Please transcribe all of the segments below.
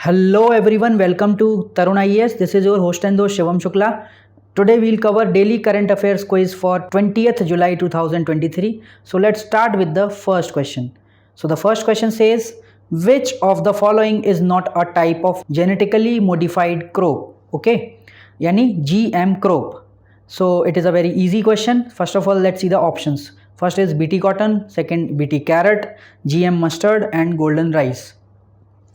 Hello everyone, welcome to Tarun IAS. This is your host and host Shivam Shukla. Today we'll cover daily current affairs quiz for 20th July 2023. So let's start with the first question. So the first question says, which of the following is not a type of genetically modified crop? Okay, yani GM crop. So it is a very easy question. First of all, let's see the options. First is BT cotton, second BT carrot, GM mustard and golden rice.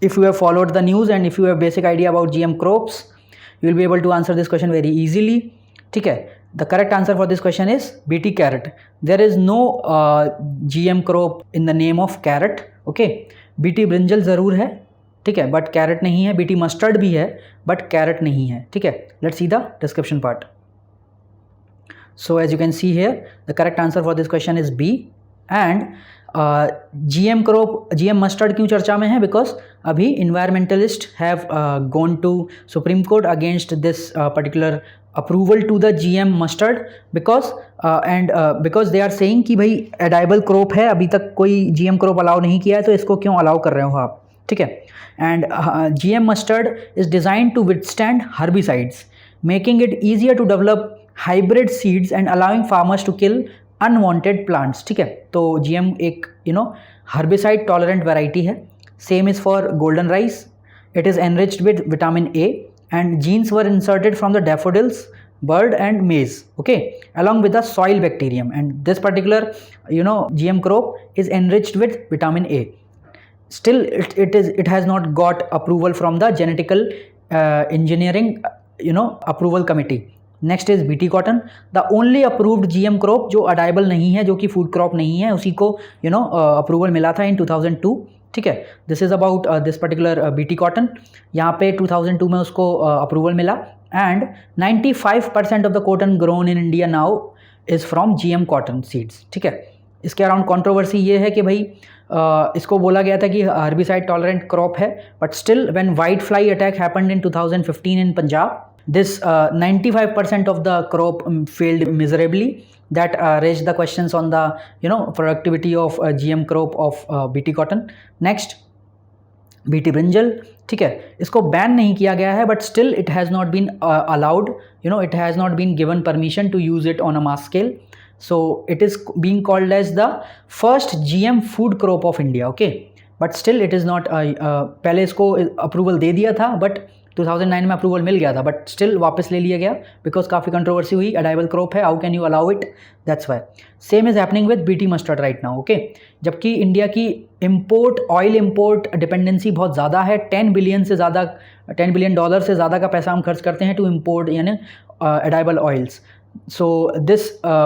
If you have followed the news and if you have basic idea about GM crops, you will be able to answer this question very easily. ठीक है, the correct answer for this question is BT carrot. There is no GM crop in the name of carrot. Okay, BT brinjal ज़रूर है, ठीक है, but carat नहीं है. BT mustard भी है बट कैरेट नहीं है. ठीक है, let's see the description part. So as you can see here, the correct answer for this question is B. And GM crop, GM mustard क्यों चर्चा में है? बिकॉज अभी environmentalist have gone to supreme court against this particular approval to the GM mustard because they are saying कि भाई एडाइबल crop है, अभी तक कोई GM क्रॉप अलाउ नहीं किया है, तो इसको क्यों अलाउ कर रहे हो आप? ठीक है. And GM mustard is design to withstand herbicides, making it easier to develop hybrid seeds and allowing farmers to kill unwanted plants. ठीक है, तो GM एक हर्बिसाइड टॉलरेंट वैरायटी है. Same is for golden rice. It is enriched with vitamin A and genes were inserted from the daffodils, bird and maize, okay, along with the soil bacterium, and this particular GM crop is enriched with vitamin A. Still it has not got approval from the genetical engineering approval committee. Next is BT cotton, the only approved GM crop जो अडाइबल नहीं है, जो कि food crop नहीं है, उसी को approval मिला था इन 2002. ठीक है, this is about this particular BT cotton. यहाँ पे 2002 में उसको अप्रूवल मिला. And 95% of the cotton grown in India now is from GM cotton seeds. ठीक है, इसके अराउंड कंट्रोवर्सी ये है कि भाई इसको बोला गया था कि हर्बिसाइड टॉलरेंट क्रॉप है, but still when white fly attack happened in 2015 in Punjab, this 95% of the crop failed miserably. That raised the questions on the productivity of GM crop of BT cotton. Next, BT brinjal. ठीक है, इसको ban नहीं किया गया है, but still it has not been allowed, it has not been given permission to use it on a mass scale. So it is being called as the first GM food crop of India. Okay, but still it is not, पहले इसको approval दे दिया था, but 2009 में approval मिल गया था, but still वापस ले लिया गया बिकॉज काफ़ी कंट्रोवर्सी हुई. अडाइबल क्रॉप है, how can you allow it? That's why. Same is happening with BT mustard right now. Okay, जबकि इंडिया की इम्पोर्ट, ऑयल इम्पोर्ट डिपेंडेंसी बहुत ज़्यादा है. $10 बिलियन से ज़्यादा का पैसा हम खर्च करते हैं to import edible oils. So this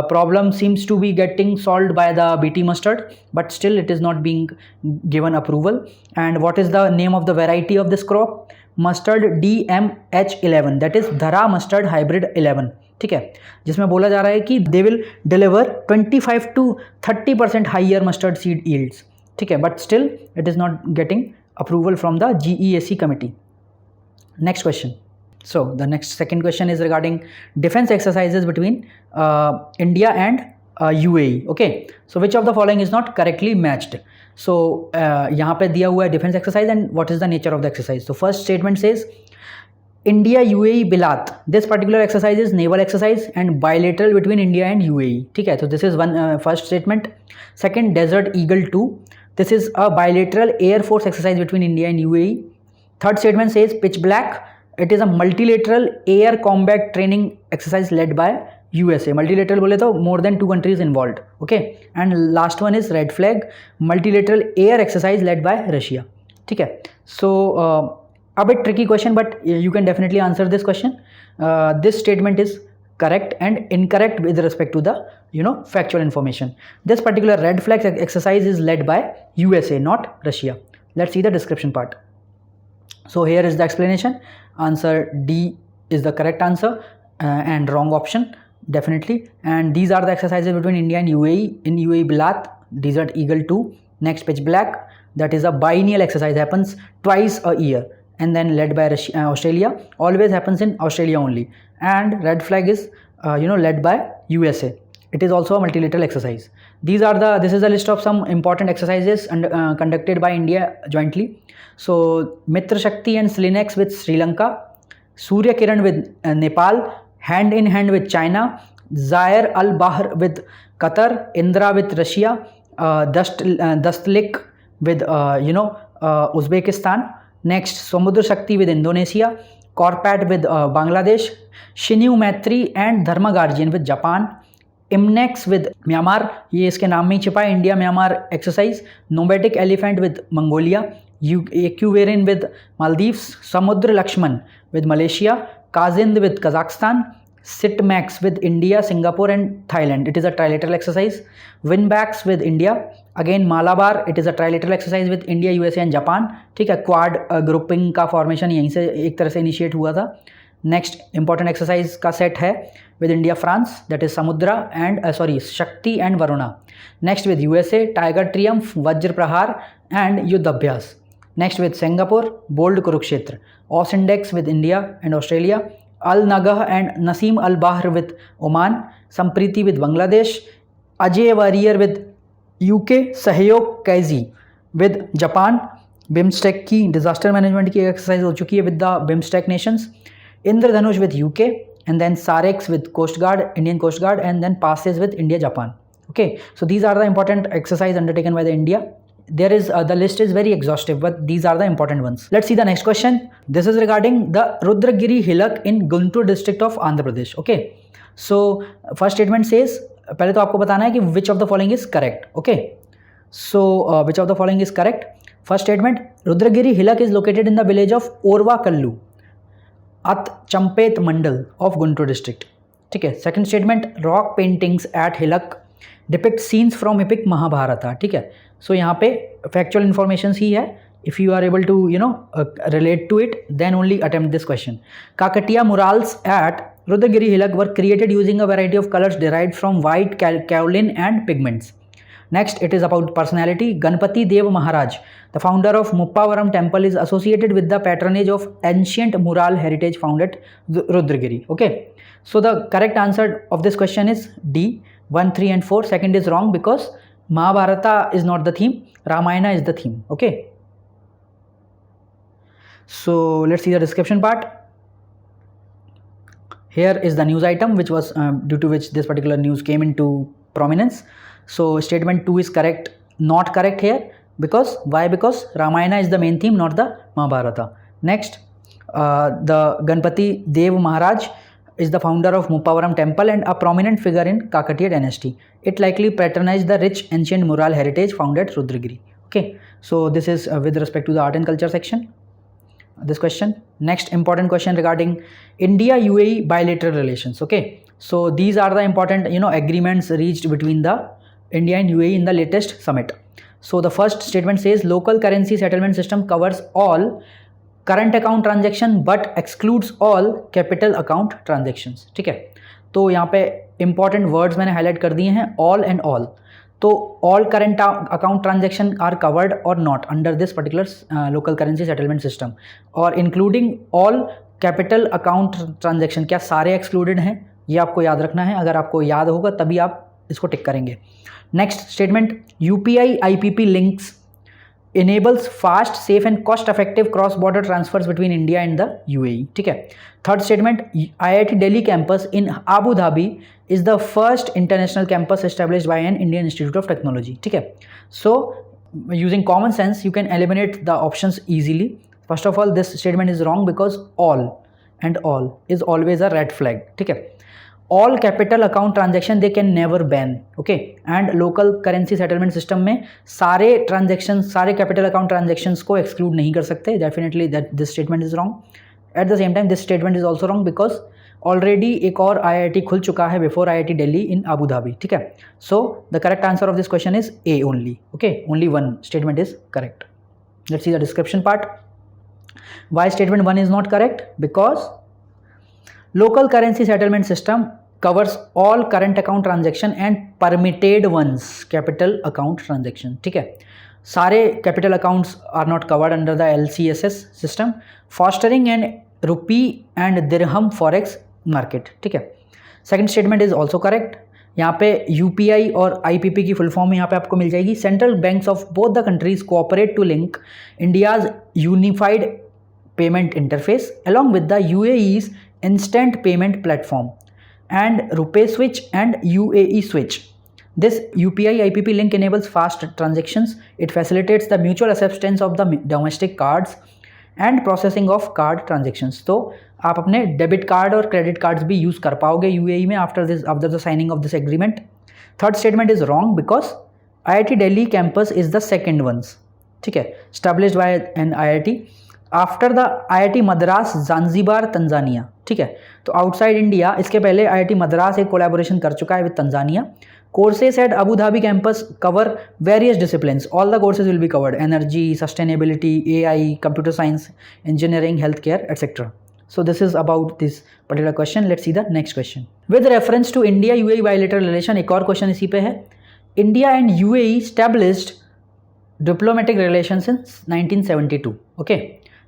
problem seems to be getting solved by the BT mustard, but still it is not being given approval. And what is the name of the variety of this crop? Mustard DMH11, that is Dhara mustard hybrid 11. ठीक है, जिसमें बोला जा रहा है कि they will deliver 25 to 30% higher mustard seed yields. ठीक है, but still it is not getting approval from the GEAC committee. Next question. So the second question is regarding defense exercises between India and UAE. Okay, so which of the following is not correctly matched? So यहाँ पे दिया हुआ है defense exercise and what is the nature of the exercise. So first statement says India UAE Bilat. This particular exercise is naval exercise and bilateral between India and UAE. ठीक है, so this is one first statement. Second, Desert Eagle 2. This is a bilateral air force exercise between India and UAE. Third statement says Pitch Black. It is a multilateral air combat training exercise led by USA. Multilateral बोले तो more than 2 countries involved. Okay, and last one is Red Flag, multilateral air exercise led by Russia. ठीक है, so a bit tricky question, but you can definitely answer this question. This statement is correct and incorrect with respect to the factual information. This particular Red Flag exercise is led by USA, not Russia. Let's see the description part. So here is the explanation. Answer D is the correct answer and wrong option definitely. And these are the exercises between India and UAE. In UAE Bilat, Desert Eagle 2. Next, Pitch Black, that is a biennial exercise, happens twice a year and then led by Australia. Always happens in Australia only. And Red Flag is led by USA. It is also a multilateral exercise. This is a list of some important exercises conducted by India jointly. So Mitra Shakti and Slinex with Sri Lanka, Surya Kiran with Nepal, hand in hand with China, Zaire al Bahr with Qatar, Indra with Russia, Dastlik with Uzbekistan. Next, Samudra Shakti with Indonesia, Corpat with Bangladesh, Shinyu Maitri and Dharma Guardian with Japan, IMNEX with Myanmar, ये इसके नाम में ही छिपा है, India Myanmar exercise, Nomadic Elephant with Mongolia, Ekuverin with Maldives, Samudra Lakshman with Malaysia, Kazind with Kazakhstan, SITMEX with India, Singapore and Thailand. It is a trilateral exercise. VINBAX with India, again Malabar, it is a trilateral exercise with India, USA and Japan. ठीक है, quad grouping का formation यहीं से एक तरह से initiate हुआ था. नेक्स्ट इंपॉर्टेंट एक्सरसाइज का सेट है with India France, that is Samudra and Shakti and Varuna. Next with USA, Tiger Triumph, Vajra Prahar and Yuddha Abhyas. Next with Singapore, Bold Kurukshetra. Osindex with India and Australia, Al Nagah and Nasim Al Bahr with Oman, Sampriti with Bangladesh, Ajay Warrior with UK, Sahyog Kaisi with Japan. BIMSTEC की disaster management की exercise हो चुकी है with the BIMSTEC Nations. Indradhanush with UK, and then SAREX with Coast Guard, Indian Coast Guard, and then PASSES with India, Japan. Okay, so these are the important exercise undertaken by the India. There is the list is very exhaustive, but these are the important ones. Let's see the next question. This is regarding the Rudragiri Hilak in Guntur district of Andhra Pradesh. Okay, so first statement says, पहले तो आपको बताना है कि which of the following is correct. Okay, so which of the following is correct? First statement, Rudragiri Hilak is located in the village of Orva Kallu at Champet Mandal of Guntur district. ठीक है. Second statement, rock paintings at hillock depict scenes from epic Mahabharata. ठीक है, so यहाँ पे factual information ही है. If you are able to relate to it, then only attempt this question. Kakatiya murals at Rudragiri hillock were created using a variety of colours derived from white kaolin and pigments. Next, it is about personality. Ganpati Dev Maharaj, the founder of Muppavaram temple, is associated with the patronage of ancient mural heritage found at Rudragiri. Okay, so the correct answer of this question is D, 1, 3 and 4. Second is wrong because Mahabharata is not the theme, Ramayana is the theme. Okay, so let's see the description part. Here is the news item which was due to which this particular news came into prominence. So statement 2 is correct, not correct here. Because why? Because Ramayana is the main theme, not the Mahabharata. Next, the Ganpati Dev Maharaj is the founder of Muppavaram temple and a prominent figure in Kakatiya dynasty. It likely patronized the rich ancient mural heritage found at Rudragiri. Okay, so this is with respect to the art and culture section, this question. Next important question regarding India UAE bilateral relations. Okay, so these are the important agreements reached between the India and UAE in the latest summit. So the first statement says local currency settlement system covers all current account transaction but excludes all capital account transactions. ठीक है, तो यहाँ पे important words मैंने highlight कर दिए हैं, all and all. तो all current account transaction are covered or not under this particular local currency settlement system, और including all capital account transaction, क्या सारे excluded हैं? ये आपको याद रखना है. अगर आपको याद होगा तभी आप इसको टिक करेंगे. Next statement, UPI IPP links enables fast, safe and cost effective cross border transfers between India and the UAE. ठीक है. Third statement, IIT Delhi campus in Abu Dhabi is the first international campus established by an Indian Institute of Technology. ठीक है. So using common sense you can eliminate the options easily. First of all, this statement is wrong because all and all is always a red flag. ठीक है. All capital account transaction they can never ban. Okay, and local currency settlement system में सारे transactions, सारे capital account transactions को exclude नहीं कर सकते. Definitely that this statement is wrong. At the same time this statement is also wrong because already एक और IIT खुल चुका है before IIT Delhi in Abu Dhabi. ठीक है. So the correct answer of this question is A only. Okay, only one statement is correct. Let's see the description part. Why statement 1 is not correct? Because local currency settlement system covers all current account transaction and permitted ones capital account transaction. ठीक है, सारे capital accounts are not covered under the LCSS system, fostering an rupee and dirham forex market. ठीक है. Second statement is also correct. यहाँ पे UPI और IPP की full form यहाँ पे आपको मिल जाएगी। Central banks of both the countries cooperate to link India's unified payment interface along with the UAE's instant payment platform and Rupee Switch and UAE Switch. This UPI IPP link enables fast transactions. It facilitates the mutual acceptance of the domestic cards and processing of card transactions. तो आप अपने debit card और credit cards भी use कर पाओगे UAE में after the signing off this agreement. Third statement is wrong because IIT Delhi campus is the second ones, ठीक है, established by an IIT after the IIT Madras Zanzibar Tanzania, ठीक है। तो आउटसाइड इंडिया इसके पहले IIT मद्रास एक कोलैबोरेशन कर चुका है with Tanzania. Courses at Abu Dhabi campus cover various disciplines. All the courses will be covered: energy, sustainability, AI, computer science, engineering, healthcare, etc. So this is about this particular question. Let's see the next question. With reference to India UAE bilateral relation, एक और question इसी पे है। India and UAE established diplomatic relations in 1972. Okay.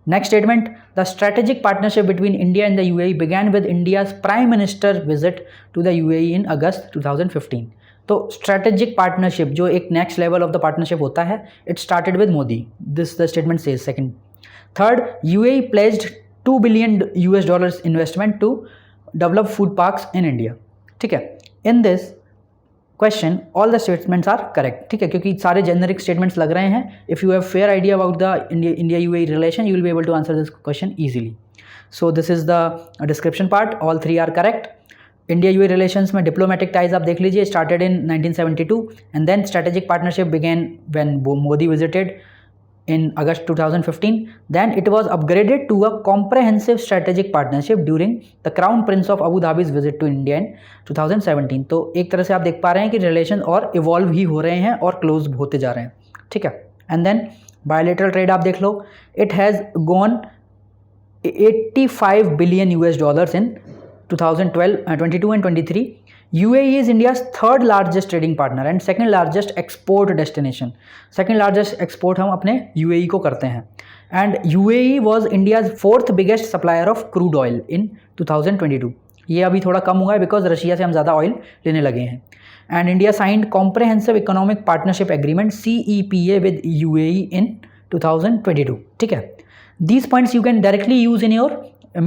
Next statement, the strategic partnership between India and the UAE began with India's Prime Minister visit to the UAE in August 2015. तो strategic partnership जो एक next level of the partnership होता है, it started with Modi, this the statement says. Second, third, UAE pledged $2 billion investment to develop food parks in India, ठीक है। In this question all the statements are correct, ठीक है, क्योंकि सारे generic statements लग रहे हैं। If you have fair idea about the India UAE relation, you will be able to answer this question easily. So this is the description part, all three are correct. India UAE relations में diplomatic ties आप देख लीजिए, started in 1972 and then strategic partnership began when Modi visited in August 2015. Then it was upgraded to a comprehensive strategic partnership during the Crown Prince of Abu Dhabi's visit to India in 2017. तो एक तरह से आप देख पा रहे हैं कि रिलेशन और इवॉल्व ही हो रहे हैं और क्लोज होते जा रहे हैं, ठीक है। एंड देन बायलेटरल ट्रेड आप देख लो, it has gone $85 billion in 2012, 22 and 23. UAE is India's third largest trading partner and second largest export destination. Second largest export हम अपने UAE को करते हैं. And UAE was India's fourth biggest supplier of crude oil in 2022. ये अभी थोड़ा कम हुआ है बिकॉज रशिया से हम ज़्यादा ऑयल लेने लगे हैं. And India signed Comprehensive Economic Partnership Agreement CEPA with UAE in 2022. ठीक है. These points you can directly use in your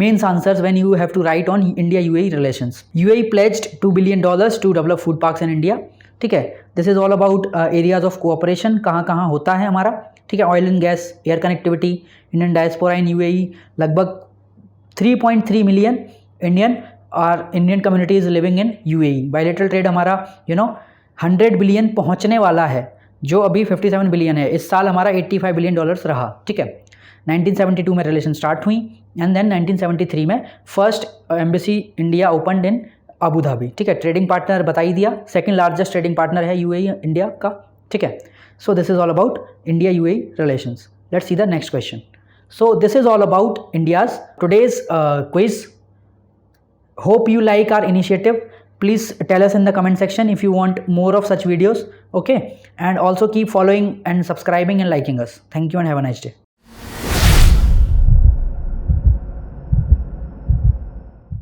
mains answers when you have to write on India UAE relations. UAE pledged $2 billion to develop food parks in India. ठीक है. This is all about areas of cooperation. कहाँ कहाँ होता है हमारा, ठीक है. Oil and gas, air connectivity, Indian diaspora in UAE, लगभग 3.3 million Indian communities living in UAE. Bilateral trade हमारा 100 बिलियन पहुँचने वाला है, जो अभी 57 बिलियन है. इस साल हमारा $85 बिलियन रहा, ठीक है. 1972 में रिलेशन स्टार्ट हुई एंड देन 1973 में फर्स्ट एम्बेसी इंडिया ओपनड इन अबू धाबी, ठीक है. ट्रेडिंग पार्टनर बता ही दिया, सेकंड लार्जेस्ट ट्रेडिंग पार्टनर है UAE इंडिया का, ठीक है. सो this is all about India UAE relations. Let's see the next question. So this is all about India's today's quiz. Hope you like our initiative. Please tell us in the comment section if you want more of such videos, okay, and also keep following and subscribing and liking us. Thank you and have a nice day.